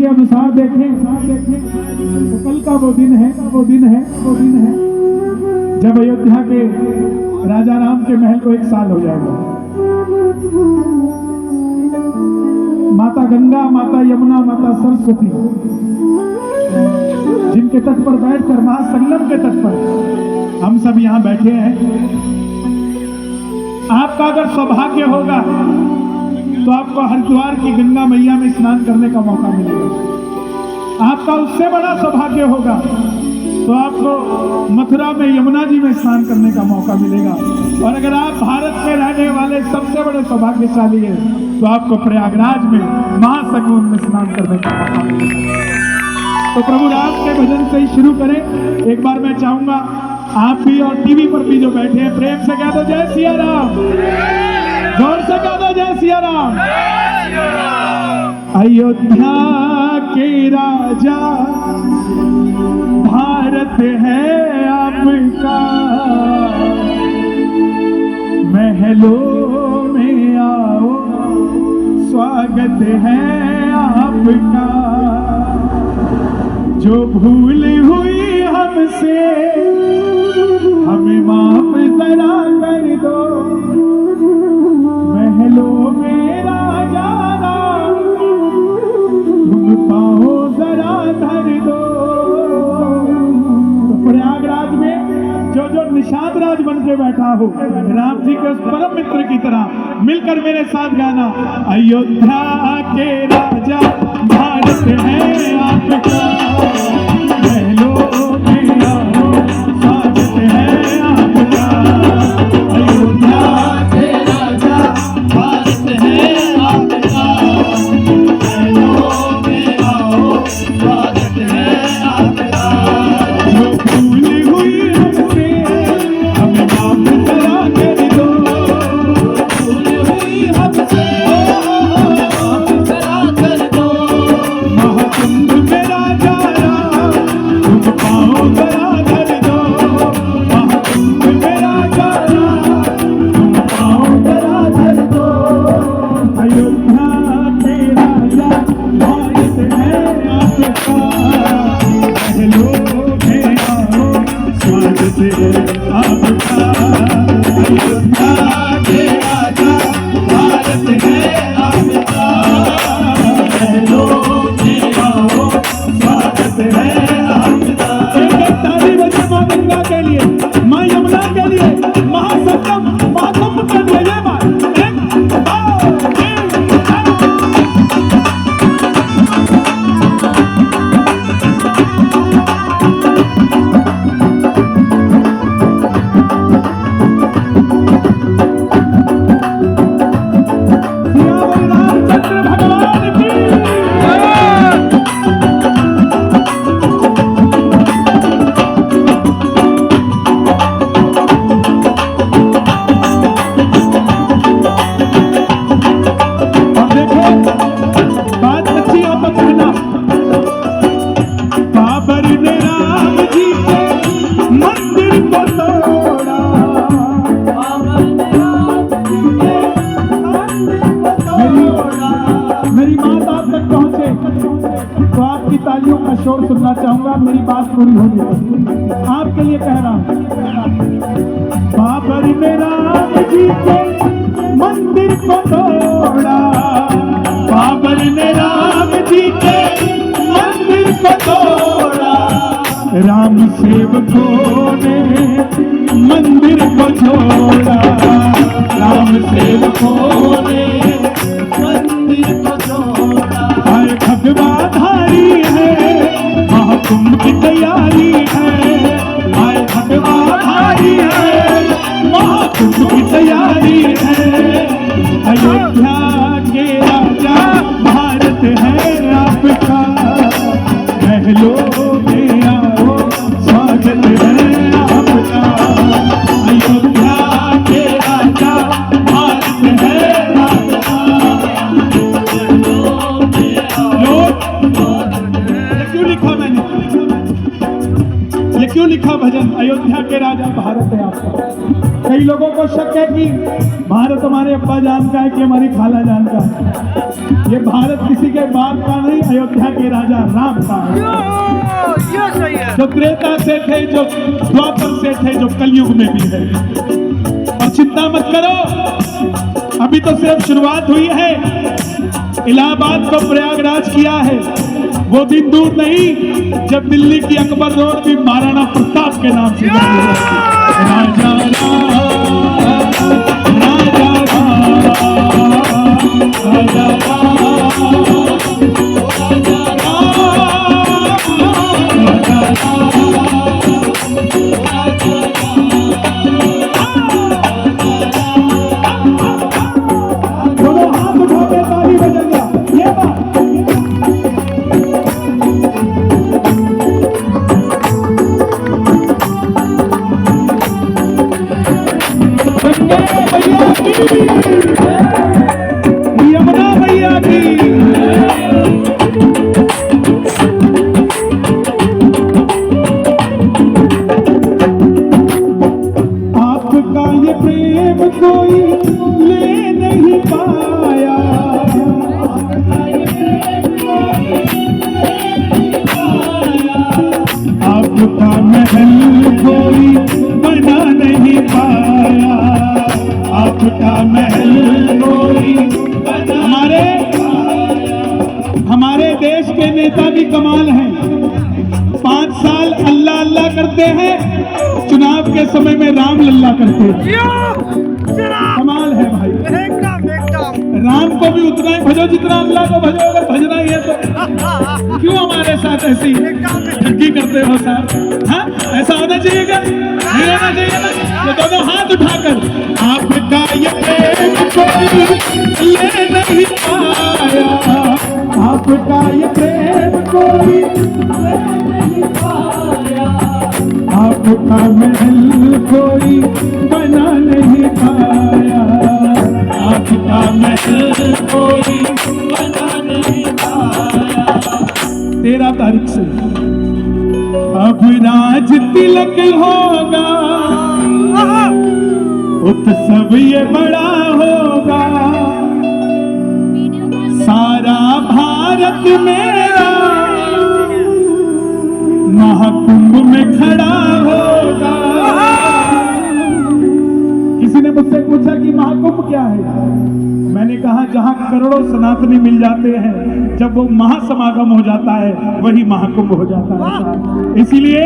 अनुसार देखें तो कल का वो दिन है जब अयोध्या के राजा राम के महल को 1 साल हो जाएगा। माता गंगा, माता यमुना, माता सरस्वती जिनके तट पर बैठकर, महासंगम के तट पर हम सब यहाँ बैठे हैं। आपका अगर सौभाग्य होगा तो आपको हरिद्वार की गंगा मैया में स्नान करने का मौका मिलेगा। आपका उससे बड़ा सौभाग्य होगा तो आपको मथुरा में यमुना जी में स्नान करने का मौका मिलेगा। और अगर आप भारत में रहने वाले सबसे बड़े सौभाग्यशाली हैं तो आपको प्रयागराज में महासंगम में स्नान करने का मौका मिलेगा। तो प्रभु राम के भजन से ही शुरू करें। एक बार मैं चाहूंगा आप भी और टीवी पर भी जो बैठे हैं प्रेम से कह दो जय सिया राम, जोर से कह दो जय सिया राम। अयोध्या के राजा भारत है आपका, महलों में आओ स्वागत है आपका। जो भूल हुई हमसे हमें माफ जरा कर दो, महलों में राजा तुम पाओ जरा धर दो। तो प्रयागराज में जो निषाद राज बन के बैठा हो, राम जी के परम मित्र की तरह मिलकर मेरे साथ गाना। अयोध्या के राजा भारत है आपका, महलों में आओ स्वागत है आपका। अयोध्या के राजा भारत है आपका, महलों में आओ स्वागत है आपका। जो भूल हुई हमसे हमें माफ जरा कर दो, भूल हुई हमसे माफ जरा कर दो। महाकुंभ में राजा तुम पाओ जरा धर दो, महाकुंभ में राजा तुम पाओ जरा धर दो। अयोध्या के राजा भारत है आपका, महलों में आओ स्वागत है आपका। अयोध्या के राजा भारत है आपका, महलों में आओ स्वागत है आपका। एक ताली बजे माँ गंगा के लिए, माँ यमुना के लिए, महासंगम महाकुंभ के लिए। ये बात तालियों का शोर सुनना चाहूंगा। मेरी बात पूरी होगी आपके लिए कह रहा हूं। बाबर ने राम जी के मंदिर को तोड़ा, बाबर ने राम जी के मंदिर को तोड़ा। राम सेवकों ने मंदिर को छोड़ा, राम सेवकों ने मंदिर को छोड़ा। आए भगवाधारी है महाकुंभ की तैयारी है, आए भगवाधारी है महाकुंभ की तैयारी है। अयोध्या के राजा कई लोगों को शक है कि भारत हमारे अब्बा जान का है कि हमारी खाला जान का है। ये भारत किसी के बाप का नहीं, अयोध्या के राजा राम का है, जो त्रेता से थे, जो द्वापर से थे, जो कलयुग में भी है। और चिंता मत करो, अभी तो सिर्फ शुरुआत हुई है। इलाहाबाद को प्रयागराज किया है, वो दिन दूर नहीं जब दिल्ली की अकबर रोड भी महाराणा प्रताप के नाम से राजा यमुना मैया की आपका ये प्रेम कोई ले नहीं पाया, आपका महल कोई बना नहीं पाया, आपका महल कोई हमारे देश के नेता भी कमाल हैं। 5 साल अल्लाह अल्लाह करते हैं, चुनाव के समय में राम लल्ला करते हैं। कमाल है भाई, राम को भी उतना ही भजो जितना अल्लाह को भजो। अगर भजना ही है तो क्यों हमारे साथ ऐसी ठगी करते हो साहब? हाँ, ऐसा होना चाहिए क्या? नहीं होना चाहिए ना? तो दोनों हाथ उठाकर आपका ये प्रेम कोई ले नहीं पाया, आपका ये प्रेम कोई ले नहीं पाया, आपका महल कोई बना नहीं पाया, आपका महल कोई बना नहीं पाया। 13 तारीख से अब राज तिलक होगा, उत्सव ये बड़ा होगा, सारा भारत मेरा महाकुंभ में खड़ा होगा। किसी ने मुझसे पूछा कि महाकुंभ क्या है? मैंने कहा जहां करोड़ों सनातनी मिल जाते हैं, जब वो महासमागम हो जाता है वही महाकुंभ हो जाता है। इसीलिए